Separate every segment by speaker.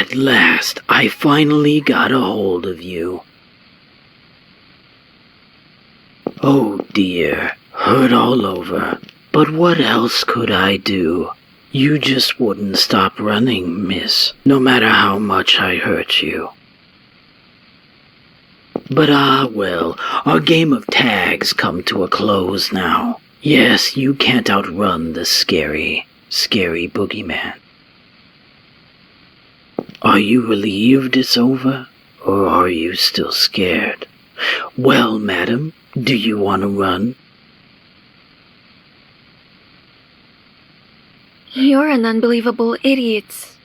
Speaker 1: At last, I finally got a hold of you. Oh dear, hurt all over. But what else could I do? You just wouldn't stop running, miss, no matter how much I hurt you. But well, our game of tag's come to a close now. Yes, you can't outrun the scary Boogie Man. Are you relieved it's over, or are you still scared? Well, madam, do you want to run?
Speaker 2: You're an unbelievable idiot.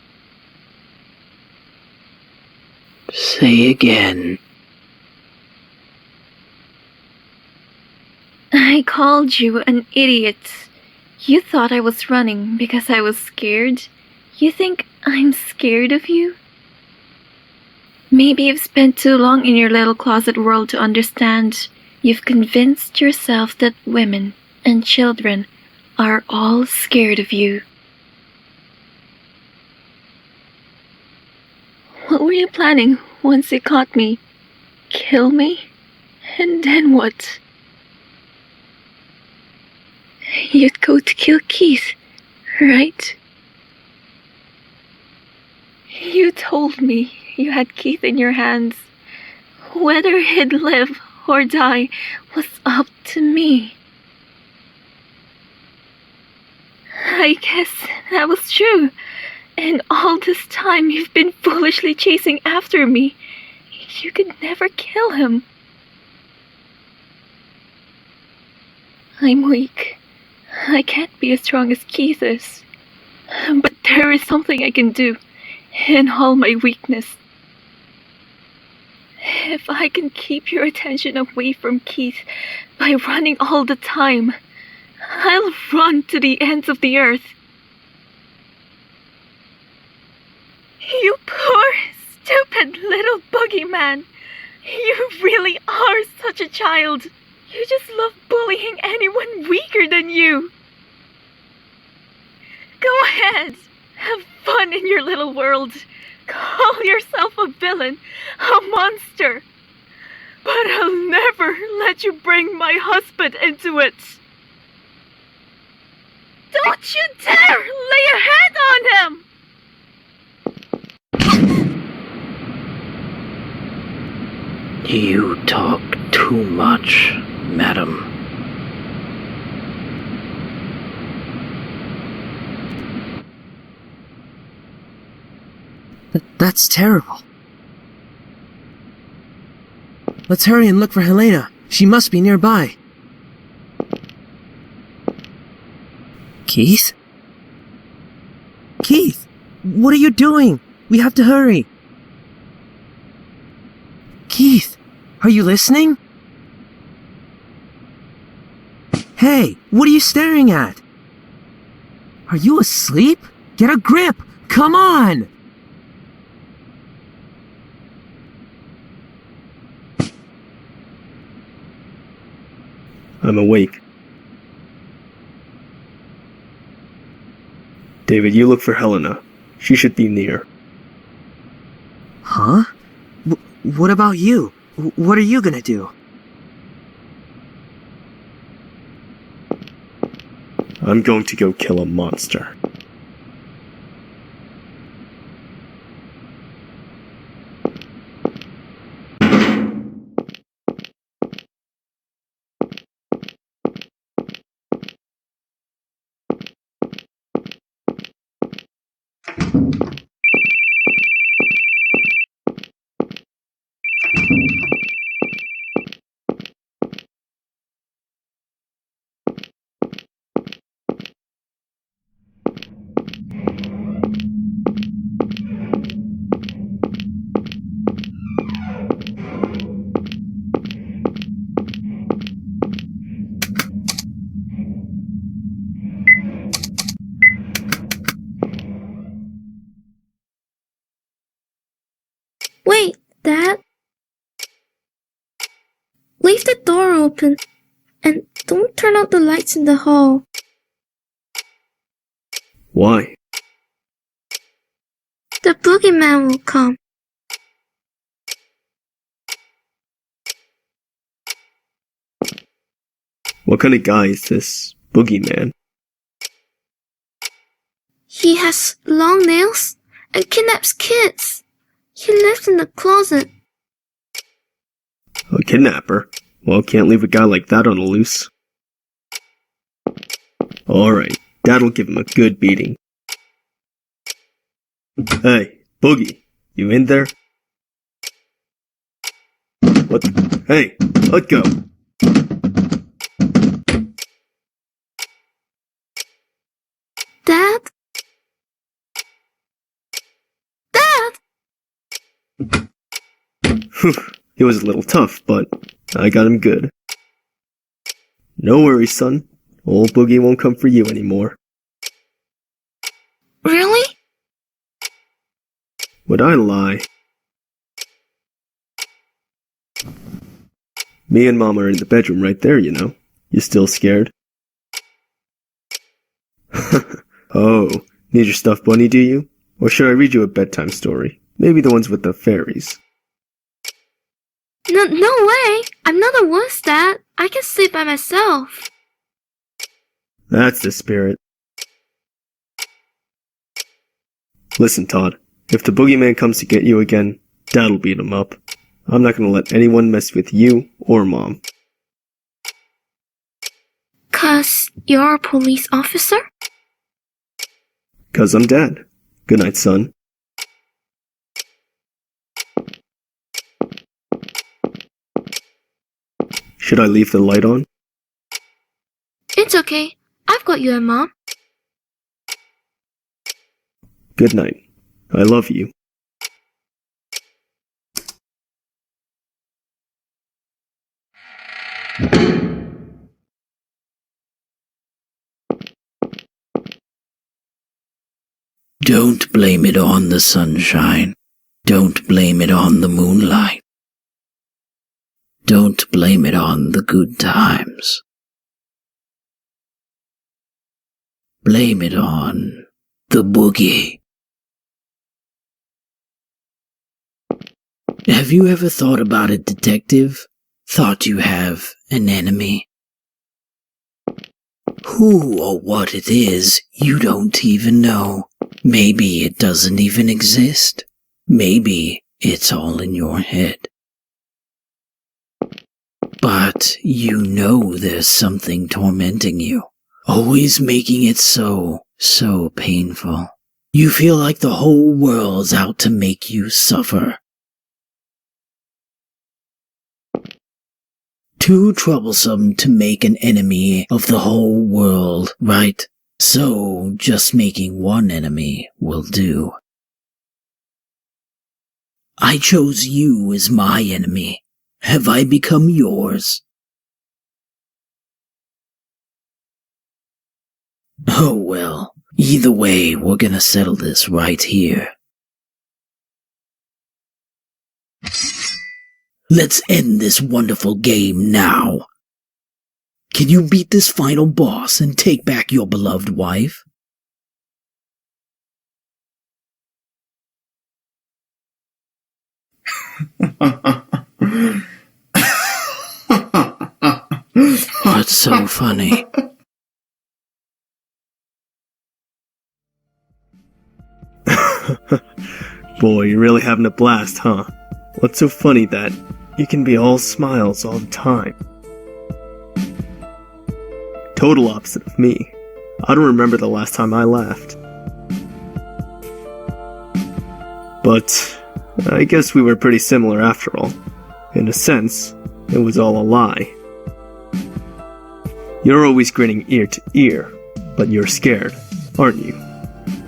Speaker 1: Say again.
Speaker 2: I called you an idiot. You thought I was running because I was scared? You think I'm scared of you? Maybe you've spent too long in your little closet world to understand. You've convinced yourself that women and children are all scared of you. What were you planning once you caught me? Kill me? And then what? You'd go to kill Keith, right? You told me you had Keith in your hands. Whether he'd live or die was up to me. I guess that was true. And all this time you've been foolishly chasing after me. You could never kill him. I'm weak. I can't be as strong as Keith is. But there is something I can do, in all my weakness. If I can keep your attention away from Keith by running all the time, I'll run to the ends of the earth. You poor, stupid little Boogie Man. You really are such a child. You just love bullying anyone weaker than you. Go ahead. Have fun in your little world. Call yourself a villain, a monster. But I'll never let you bring my husband into it. Don't you dare lay a hand on him!
Speaker 1: You talk too much, madam.
Speaker 3: That's terrible. Let's hurry and look for Helena. She must be nearby. Keith? Keith! What are you doing? We have to hurry. Keith, are you listening? Hey, what are you staring at? Are you asleep? Get a grip! Come on!
Speaker 4: I'm awake. David, you look for Helena. She should be near.
Speaker 3: Huh? What about you? What are you gonna do?
Speaker 4: I'm going to go kill a monster.
Speaker 5: Wait, Dad? Leave the door open and don't turn out the lights in the hall.
Speaker 4: Why?
Speaker 5: The Boogie Man will come.
Speaker 4: What kind of guy is this Boogie Man?
Speaker 5: He has long nails and kidnaps kids. He lives in the closet.
Speaker 4: A kidnapper? Well, can't leave a guy like that on the loose. Alright, Dad'll give him a good beating. Hey, Boogie, you in there? What the? Hey, let go!
Speaker 5: Dad? Dad!
Speaker 4: He was a little tough, but I got him good. No worries, son. Old Boogie won't come for you anymore.
Speaker 5: Really?
Speaker 4: Would I lie? Me and Mom are in the bedroom right there, you know. You still scared? Oh, need your stuffed bunny, do you? Or should I read you a bedtime story? Maybe the ones with the fairies.
Speaker 5: No way! I'm not a wuss, Dad. I can sleep by myself.
Speaker 4: That's the spirit. Listen, Todd. If the boogeyman comes to get you again, Dad'll beat him up. I'm not gonna let anyone mess with you or Mom.
Speaker 5: 'Cause you're a police officer?
Speaker 4: 'Cause I'm Dad. Good night, son. Should I leave the light on?
Speaker 5: It's okay. I've got you and Mom.
Speaker 4: Good night. I love you.
Speaker 1: Don't blame it on the sunshine. Don't blame it on the moonlight. Don't blame it on the good times. Blame it on the boogie. Have you ever thought about it, detective? Thought you have an enemy? Who or what it is, you don't even know. Maybe it doesn't even exist. Maybe it's all in your head. But you know there's something tormenting you, always making it so painful. You feel like the whole world's out to make you suffer. Too troublesome to make an enemy of the whole world, right? So just making one enemy will do. I chose you as my enemy. Have I become yours? Oh well, either way, we're gonna settle this right here. Let's end this wonderful game now. Can you beat this final boss and take back your beloved wife? What's so funny?
Speaker 4: Boy, you're really having a blast, huh? What's so funny that you can be all smiles all the time? Total opposite of me. I don't remember the last time I laughed. But I guess we were pretty similar after all. In a sense, it was all a lie. You're always grinning ear to ear, but you're scared, aren't you?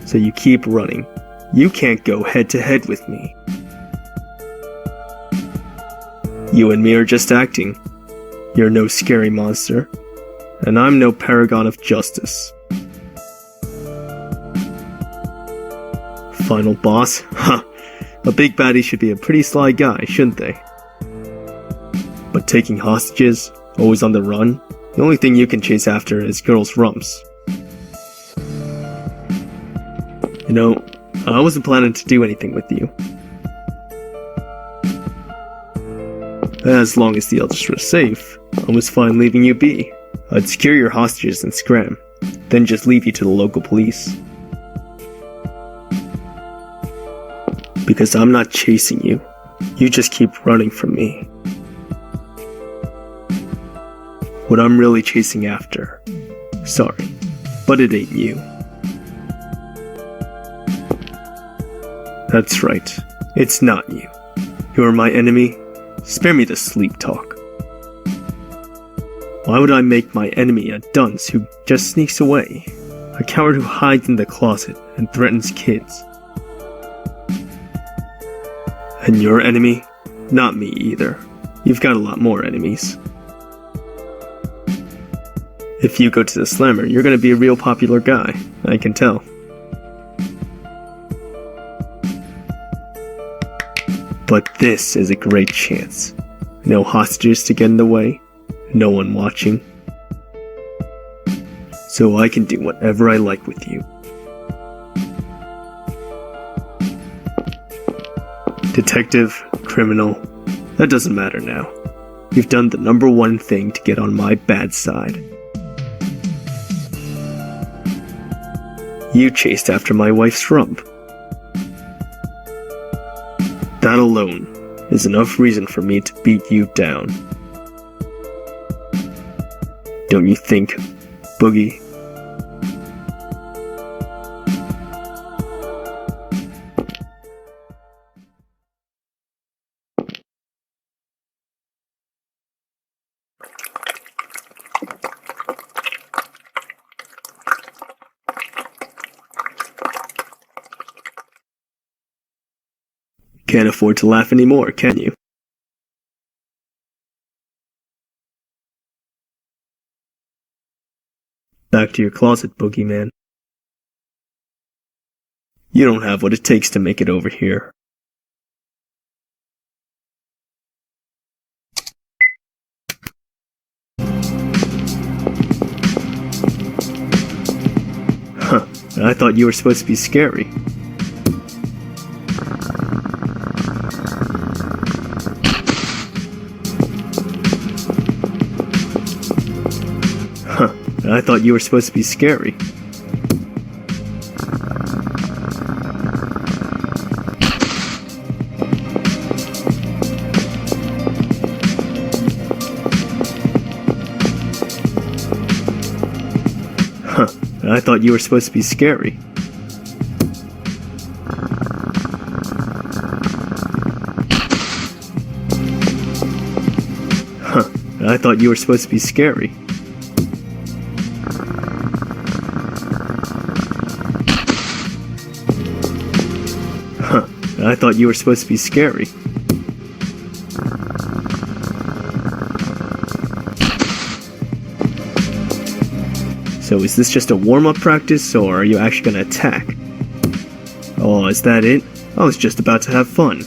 Speaker 4: So you keep running. You can't go head to head with me. You and me are just acting. You're no scary monster, and I'm no paragon of justice. Final boss? Huh. A big baddie should be a pretty sly guy, shouldn't they? But taking hostages, always on the run, the only thing you can chase after is girls' rumps. You know, I wasn't planning to do anything with you. As long as the others were safe, I was fine leaving you be. I'd secure your hostages and scram, then just leave you to the local police. Because I'm not chasing you. You just keep running from me. What I'm really chasing after, sorry, but it ain't you. That's right, it's not you. You're my enemy. Spare me the sleep talk. Why would I make my enemy a dunce who just sneaks away? A coward who hides in the closet and threatens kids. And your enemy? Not me either. You've got a lot more enemies. If you go to the Slammer, you're gonna be a real popular guy. I can tell. But this is a great chance. No hostages to get in the way. No one watching. So I can do whatever I like with you. Detective, criminal, that doesn't matter now. You've done the number one thing to get on my bad side. You chased after my wife's rump. That alone is enough reason for me to beat you down. Don't you think, Boogie? Can't afford to laugh anymore, can you? Back to your closet, Boogie Man. You don't have what it takes to make it over here. Huh, I thought you were supposed to be scary. I thought you were supposed to be scary. Huh, I thought you were supposed to be scary. Huh, I thought you were supposed to be scary. I thought you were supposed to be scary. So is this just a warm-up practice, or are you actually gonna attack? Oh, is that it? I was just about to have fun.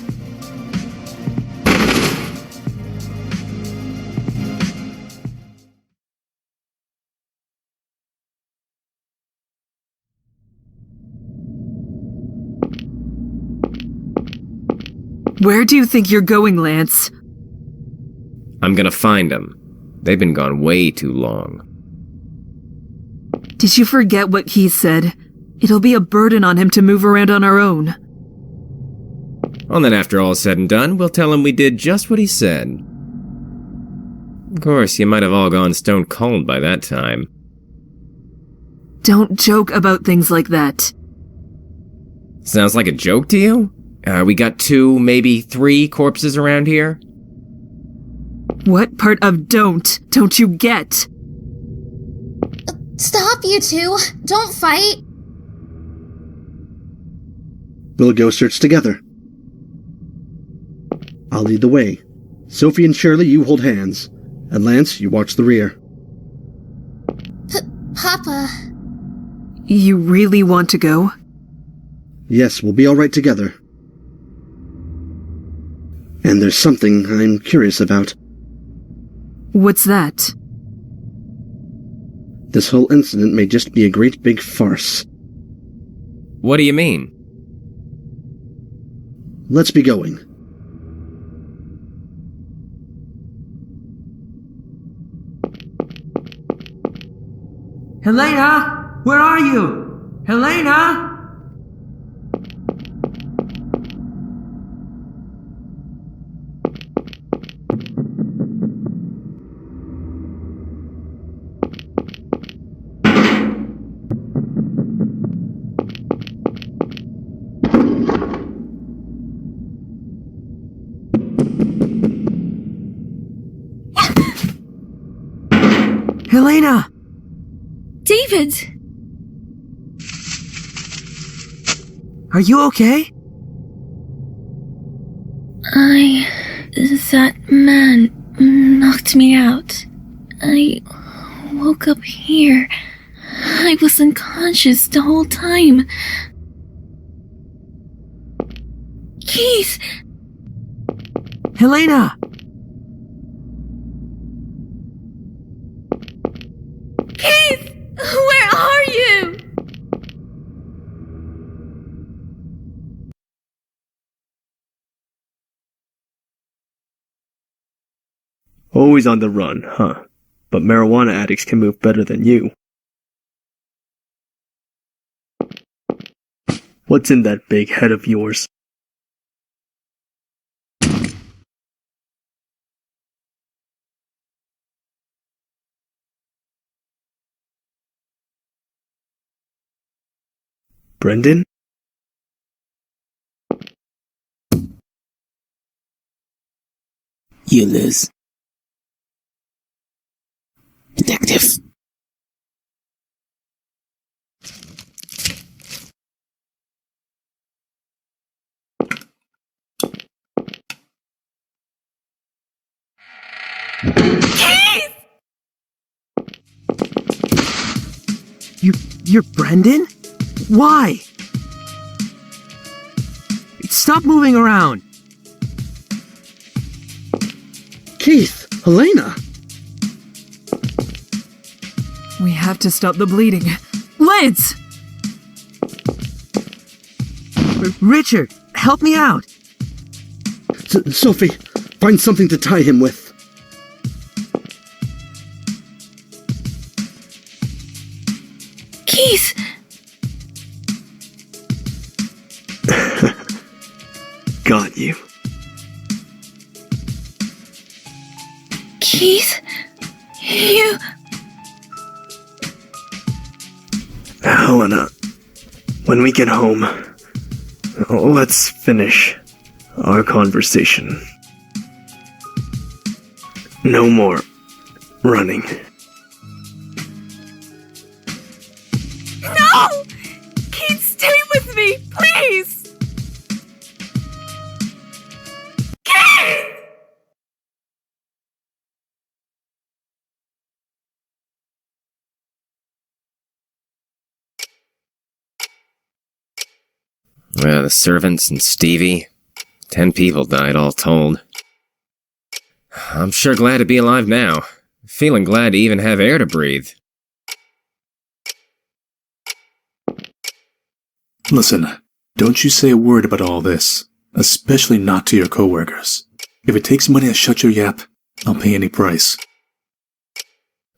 Speaker 3: Where do you think you're going, Lance?
Speaker 6: I'm gonna find them. They've been gone way too long.
Speaker 3: Did you forget what he said? It'll be a burden on him to move around on our own.
Speaker 6: Well, then after all's said and done, we'll tell him we did just what he said. Of course, you might have all gone stone cold by that time.
Speaker 3: Don't joke about things like that.
Speaker 6: Sounds like a joke to you? We got 2, maybe 3 corpses around here?
Speaker 3: What part of don't you get?
Speaker 5: Stop, you two! Don't fight!
Speaker 7: We'll go search together. I'll lead the way. Sophie and Shirley, you hold hands. And Lance, you watch the rear.
Speaker 5: Papa...
Speaker 3: You really want to go?
Speaker 7: Yes, we'll be all right together. And there's something I'm curious about.
Speaker 3: What's that?
Speaker 7: This whole incident may just be a great big farce.
Speaker 6: What do you mean?
Speaker 7: let's be going.
Speaker 3: Helena! Where are you? Helena! Helena!
Speaker 2: David!
Speaker 3: Are you okay?
Speaker 2: That man knocked me out. I woke up here. I was unconscious the whole time. Keith!
Speaker 3: Helena!
Speaker 2: Keith! Where are you?
Speaker 4: Always on the run, huh? But marijuana addicts can move better than you. What's in that big head of yours? Brendan?
Speaker 1: You, Liz. Detective.
Speaker 3: You're Brendan? Why? Stop moving around!
Speaker 7: Keith! Helena!
Speaker 3: We have to stop the bleeding. Liz! Richard, help me out!
Speaker 7: Sophie, find something to tie him with.
Speaker 2: Keith!
Speaker 4: Got you.
Speaker 2: Keith? You...
Speaker 4: Helena, when we get home, let's finish our conversation. No more running.
Speaker 2: No! Keith, stay with me, please! Keith!
Speaker 6: The servants and Stevie. 10 people died all told. I'm sure glad to be alive now. Feeling glad to even have air to breathe.
Speaker 8: Listen, don't you say a word about all this, especially not to your coworkers. If it takes money to shut your yap, I'll pay any price.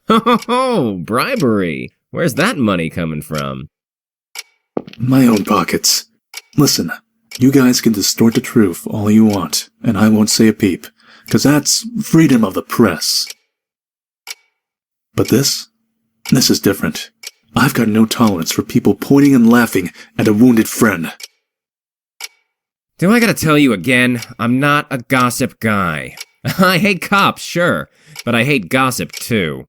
Speaker 6: Oh, bribery! Where's that money coming from?
Speaker 8: My own pockets. Listen, you guys can distort the truth all you want, and I won't say a peep, 'cause that's freedom of the press. But this is different. I've got no tolerance for people pointing and laughing at a wounded friend.
Speaker 6: Do I gotta tell you again? I'm not a gossip guy. I hate cops, sure, but I hate gossip too.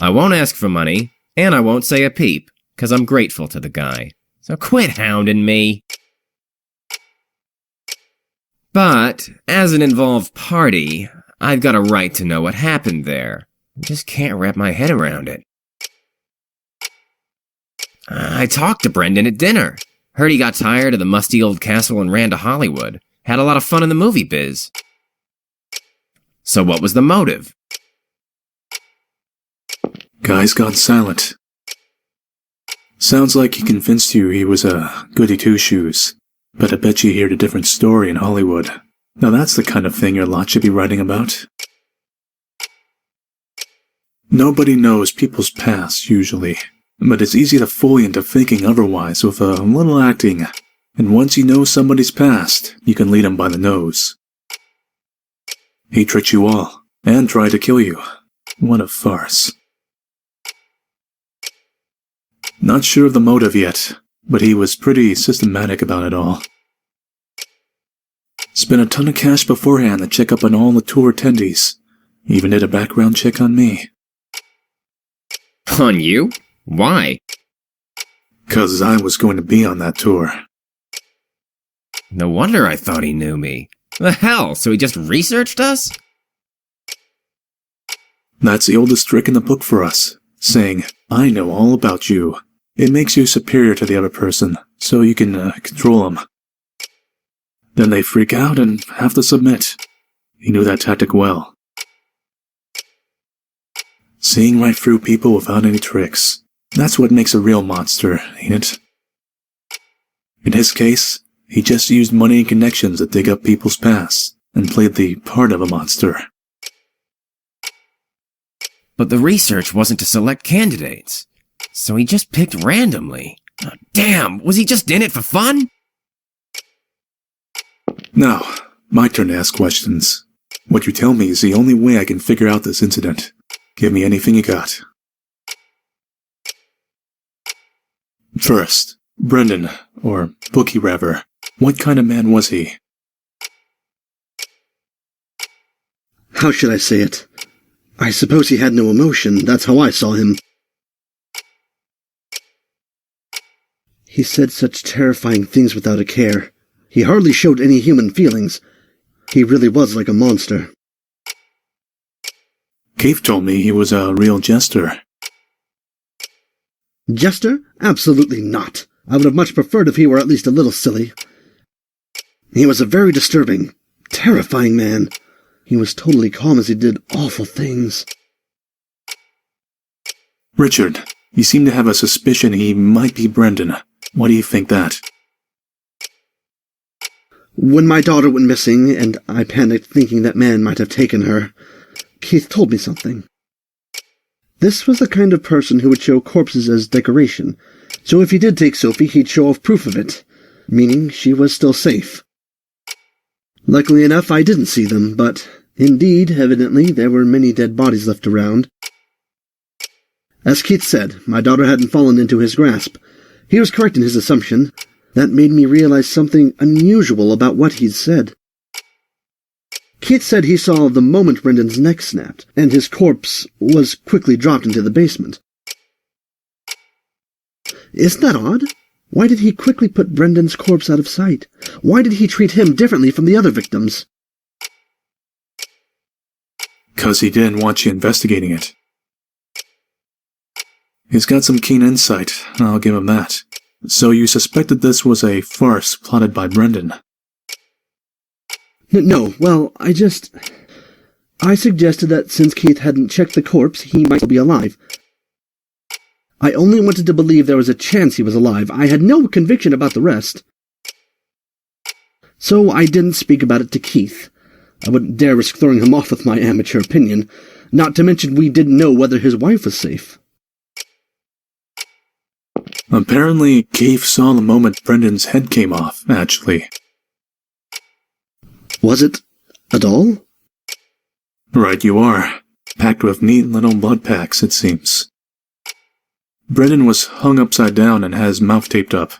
Speaker 6: I won't ask for money, and I won't say a peep, 'cause I'm grateful to the guy. So quit hounding me. But, as an involved party, I've got a right to know what happened there. I just can't wrap my head around it. I talked to Brendan at dinner. Heard he got tired of the musty old castle and ran to Hollywood. Had a lot of fun in the movie biz. So what was the motive?
Speaker 8: Guy's gone silent. Sounds like he convinced you he was a goody two-shoes. But I bet you heard a different story in Hollywood. Now that's the kind of thing your lot should be writing about. Nobody knows people's past, usually. But it's easy to fool you into thinking otherwise with a little acting. And once you know somebody's past, you can lead them by the nose. He tricked you all, and tried to kill you. What a farce. Not sure of the motive yet, but he was pretty systematic about it all. Spent a ton of cash beforehand to check up on all the tour attendees. Even did a background check on me.
Speaker 6: On you? Why?
Speaker 8: 'Cause I was going to be on that tour.
Speaker 6: No wonder I thought he knew me. The hell, so he just researched us?
Speaker 8: That's the oldest trick in the book for us, saying, I know all about you. It makes you superior to the other person, so you can control them. Then they freak out and have to submit. He knew that tactic well. Seeing right through people without any tricks. That's what makes a real monster, ain't it? In his case, he just used money and connections to dig up people's past, and played the part of a monster.
Speaker 6: But the research wasn't to select candidates. So he just picked randomly. Oh, damn, was he just in it for fun?
Speaker 8: Now, my turn to ask questions. What you tell me is the only way I can figure out this incident. Give me anything you got. First, Brendan, or Bookie rather. What kind of man was he?
Speaker 7: How should I say it? I suppose he had no emotion. That's how I saw him. He said such terrifying things without a care. He hardly showed any human feelings. He really was like a monster.
Speaker 8: Keith told me he was a real jester.
Speaker 7: Jester? Absolutely not. I would have much preferred if he were at least a little silly. He was a very disturbing, terrifying man. He was totally calm as he did awful things.
Speaker 8: Richard, you seem to have a suspicion he might be Brendan. Why do you think that?
Speaker 7: When my daughter went missing, and I panicked thinking that man might have taken her, Keith told me something. This was the kind of person who would show corpses as decoration, so if he did take Sophie, he'd show off proof of it, meaning she was still safe. Luckily enough, I didn't see them, but indeed, evidently, there were many dead bodies left around. As Keith said, my daughter hadn't fallen into his grasp. He was correct in his assumption. That made me realize something unusual about what he'd said. Keith said he saw the moment Brendan's neck snapped, and his corpse was quickly dropped into the basement. Isn't that odd? Why did he quickly put Brendan's corpse out of sight? Why did he treat him differently from the other victims?
Speaker 8: 'Cause he didn't want you investigating it. He's got some keen insight, I'll give him that. So you suspected this was a farce plotted by Brendan?
Speaker 7: No, well, I suggested that since Keith hadn't checked the corpse, he might still be alive. I only wanted to believe there was a chance he was alive. I had no conviction about the rest. So I didn't speak about it to Keith. I wouldn't dare risk throwing him off with my amateur opinion, not to mention we didn't know whether his wife was safe.
Speaker 8: Apparently, Keith saw the moment Brendan's head came off, actually.
Speaker 7: Was it a doll?
Speaker 8: Right you are. Packed with neat little blood packs, it seems. Brendan was hung upside down and had his mouth taped up,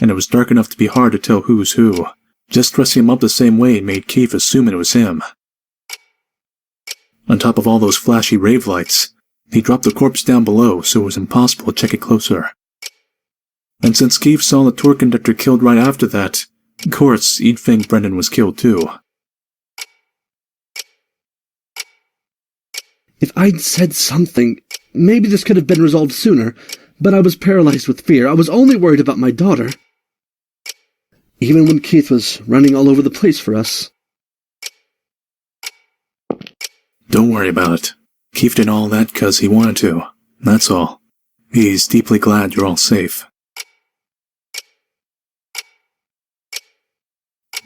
Speaker 8: and it was dark enough to be hard to tell who's who. Just dressing him up the same way made Keith assume it was him. On top of all those flashy rave lights, he dropped the corpse down below so it was impossible to check it closer. And since Keith saw the tour conductor killed right after that, of course, he'd think Brendan was killed too.
Speaker 7: If I'd said something, maybe this could have been resolved sooner, but I was paralyzed with fear. I was only worried about my daughter. Even when Keith was running all over the place for us.
Speaker 8: Don't worry about it. Keith did all that 'cause he wanted to. That's all. He's deeply glad you're all safe.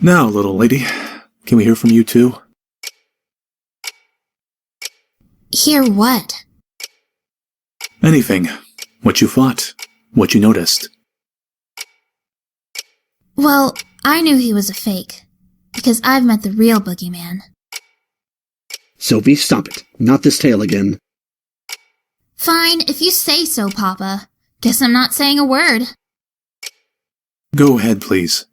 Speaker 8: Now, little lady, can we hear from you too?
Speaker 5: Hear what?
Speaker 8: Anything. What you thought. What you noticed.
Speaker 5: Well, I knew he was a fake, because I've met the real Boogie Man.
Speaker 7: Sophie, stop it. Not this tale again.
Speaker 5: Fine, if you say so, Papa. Guess I'm not saying a word.
Speaker 8: Go ahead, please.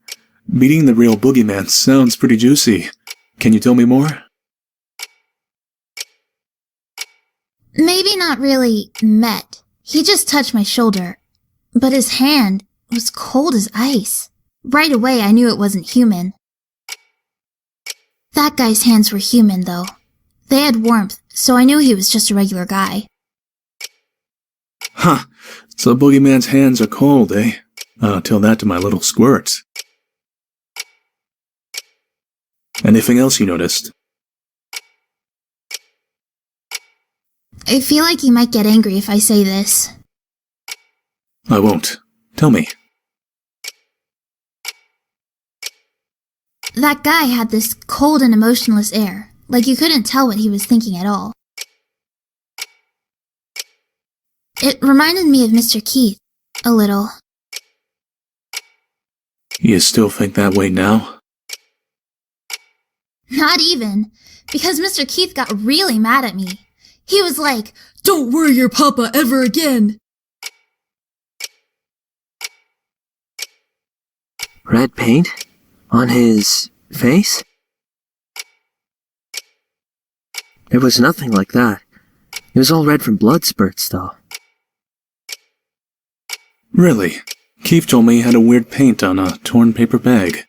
Speaker 8: Meeting the real Boogie Man sounds pretty juicy. Can you tell me more?
Speaker 5: Maybe not really met. He just touched my shoulder. But his hand was cold as ice. Right away I knew it wasn't human. That guy's hands were human, though. They had warmth, so I knew he was just a regular guy.
Speaker 8: Huh. So Boogie Man's hands are cold, eh? Tell that to my little squirt. Anything else you noticed?
Speaker 5: I feel like you might get angry if I say this.
Speaker 8: I won't. Tell me.
Speaker 5: That guy had this cold and emotionless air, like you couldn't tell what he was thinking at all. It reminded me of Mr. Keith, a little.
Speaker 8: You still think that way now?
Speaker 5: Not even, because Mr. Keith got really mad at me. He was like, "Don't worry your papa ever again."
Speaker 3: Red paint? On his face? There was nothing like that. It was all red from blood spurts, though.
Speaker 8: Really? Keith told me he had a weird paint on a torn paper bag.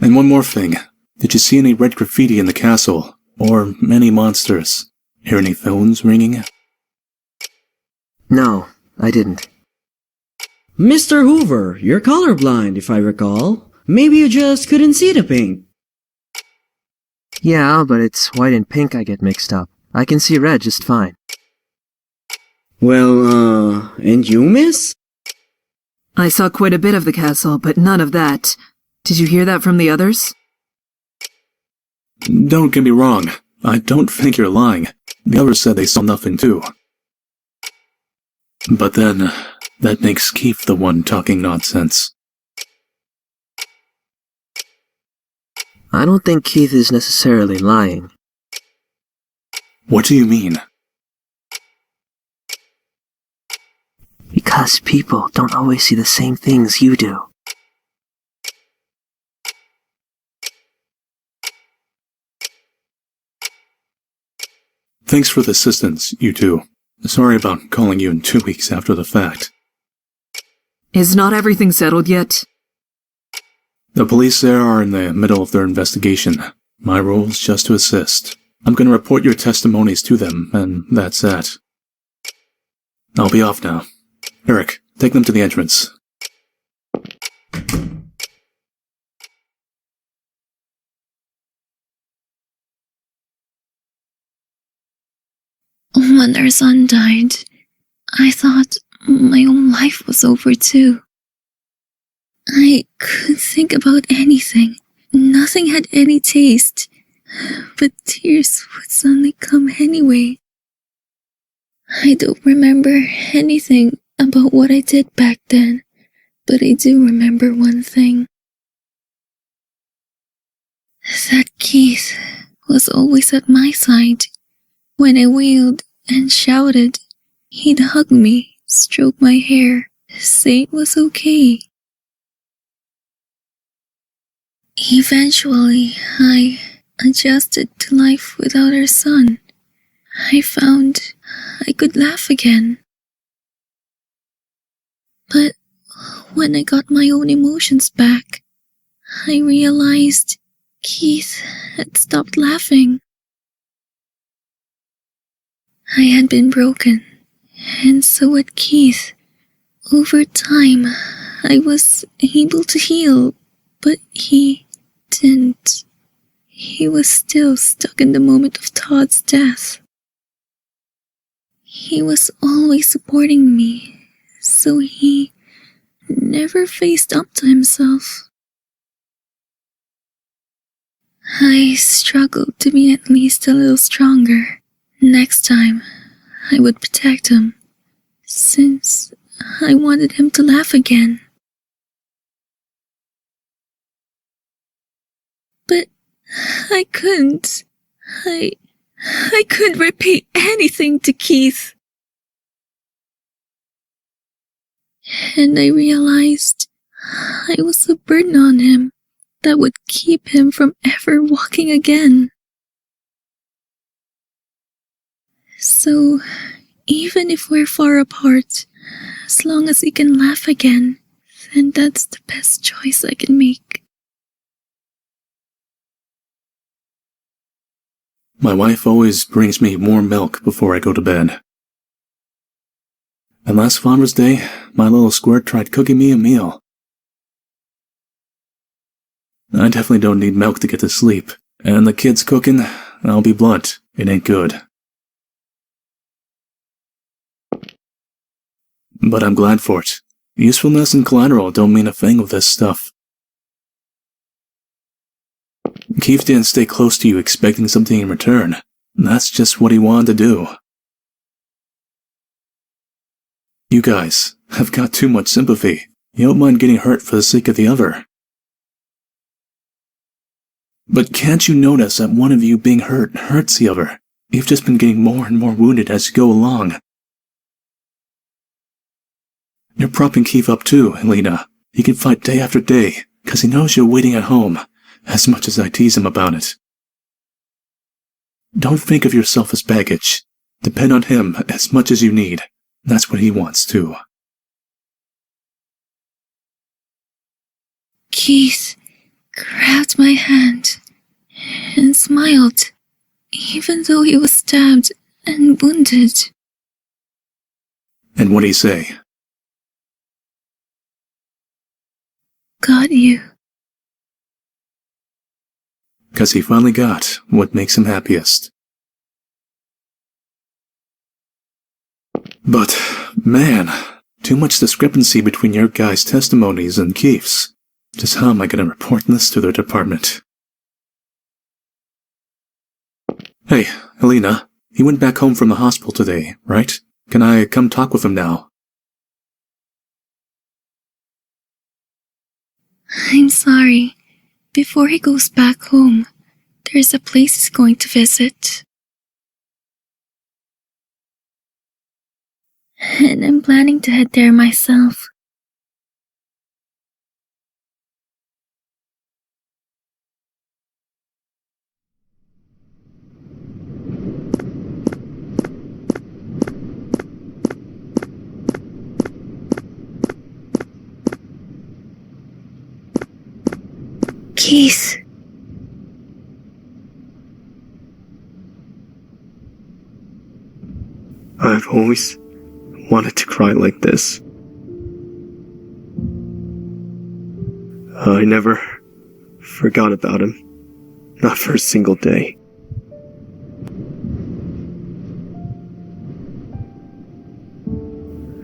Speaker 8: And one more thing. Did you see any red graffiti in the castle? Or any monsters? Hear any phones ringing?
Speaker 3: No, I didn't.
Speaker 9: Mr. Hoover, you're colorblind, if I recall. Maybe you just couldn't see the paint.
Speaker 3: Yeah, but it's white and pink I get mixed up. I can see red just fine.
Speaker 9: Well, and you, miss?
Speaker 10: I saw quite a bit of the castle, but none of that. Did you hear that from the others?
Speaker 8: Don't get me wrong. I don't think you're lying. The others said they saw nothing too. But then, that makes Keith the one talking nonsense.
Speaker 3: I don't think Keith is necessarily lying.
Speaker 8: What do you mean?
Speaker 3: Because people don't always see the same things you do.
Speaker 8: Thanks for the assistance, you two. Sorry about calling you in 2 weeks after the fact.
Speaker 10: Is not everything settled yet?
Speaker 8: The police there are in the middle of their investigation. My role is just to assist. I'm going to report your testimonies to them, and that's that. I'll be off now. Eric, take them to the entrance.
Speaker 11: When our son died, I thought my own life was over too. I couldn't think about anything. Nothing had any taste. But tears would suddenly come anyway. I don't remember anything about what I did back then, but I do remember one thing. That Keith was always at my side. When I wailed and shouted, he'd hug me, stroke my hair, say it was okay. Eventually, I adjusted to life without our son. I found I could laugh again. But when I got my own emotions back, I realized Keith had stopped laughing. I had been broken, and so had Keith. Over time, I was able to heal, but he didn't. He was still stuck in the moment of Todd's death. He was always supporting me, so he never faced up to himself. I struggled to be at least a little stronger. Next time, I would protect him, since I wanted him to laugh again. But I couldn't. I couldn't repeat anything to Keith. And I realized I was a burden on him that would keep him from ever walking again. So, even if we're far apart, as long as he can laugh again, then that's the best choice I can make.
Speaker 8: My wife always brings me warm milk before I go to bed. And last Father's Day, my little squirt tried cooking me a meal. I definitely don't need milk to get to sleep. And the kids cooking, I'll be blunt, it ain't good. But I'm glad for it. Usefulness and collateral don't mean a thing with this stuff. Keith didn't stay close to you expecting something in return. That's just what he wanted to do. You guys have got too much sympathy. You don't mind getting hurt for the sake of the other. But can't you notice that one of you being hurt hurts the other? You've just been getting more and more wounded as you go along. You're propping Keith up too, Elena. He can fight day after day, because he knows you're waiting at home, as much as I tease him about it. Don't think of yourself as baggage. Depend on him as much as you need. That's what he wants too.
Speaker 11: Keith grabbed my hand and smiled, even though he was stabbed and wounded.
Speaker 8: And what'd he say?
Speaker 11: Got you.
Speaker 8: 'Cause he finally got what makes him happiest. But, man, too much discrepancy between your guys' testimonies and Keith's. Just how am I gonna report this to their department? Hey, Helena, he went back home from the hospital today, right? Can I come talk with him now?
Speaker 11: I'm sorry. Before he goes back home, there's a place he's going to visit. And I'm planning to head there myself. Keith.
Speaker 4: I've always wanted to cry like this. I never forgot about him. Not for a single day.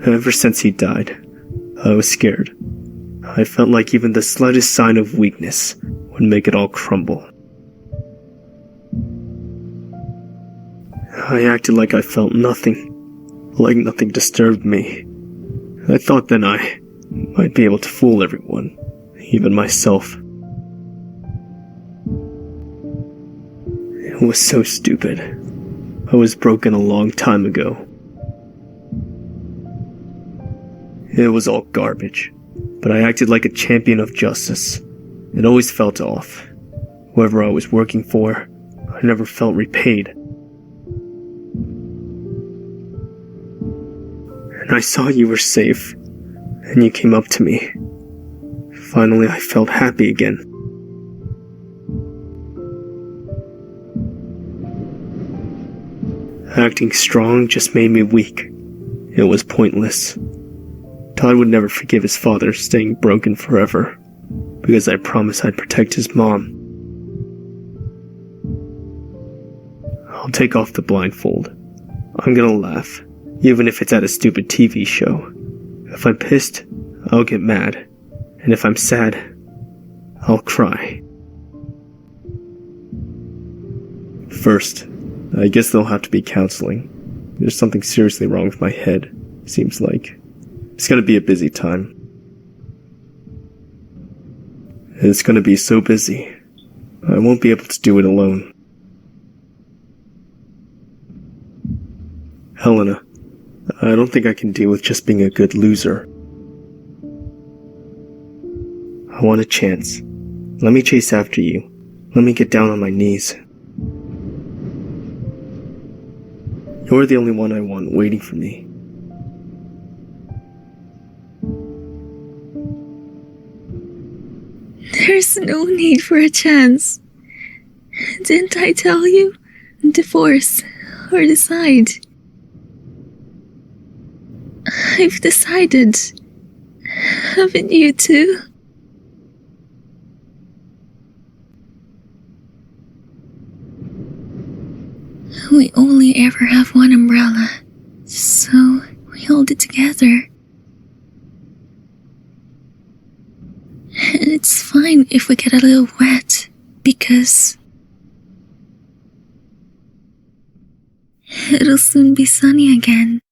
Speaker 4: Ever since he died, I was scared. I felt like even the slightest sign of weakness would make it all crumble. I acted like I felt nothing, like nothing disturbed me. I thought then I might be able to fool everyone, even myself. It was so stupid. I was broken a long time ago. It was all garbage, but I acted like a champion of justice. It always felt off. Whoever I was working for, I never felt repaid. And I saw you were safe, and you came up to me. Finally, I felt happy again. Acting strong just made me weak. It was pointless. Todd would never forgive his father staying broken forever, because I promised I'd protect his mom. I'll take off the blindfold. I'm gonna laugh, even if it's at a stupid TV show. If I'm pissed, I'll get mad. And if I'm sad, I'll cry. First, I guess there'll have to be counseling. There's something seriously wrong with my head, seems like. It's gonna be a busy time. It's gonna be so busy, I won't be able to do it alone. Helena, I don't think I can deal with just being a good loser. I want a chance. Let me chase after you. Let me get down on my knees. You're the only one I want waiting for me.
Speaker 11: There's no need for a chance. Didn't I tell you? Divorce or decide. I've decided. Haven't you too? We only ever have one umbrella, so we hold it together. And it's fine if we get a little wet, because it'll soon be sunny again.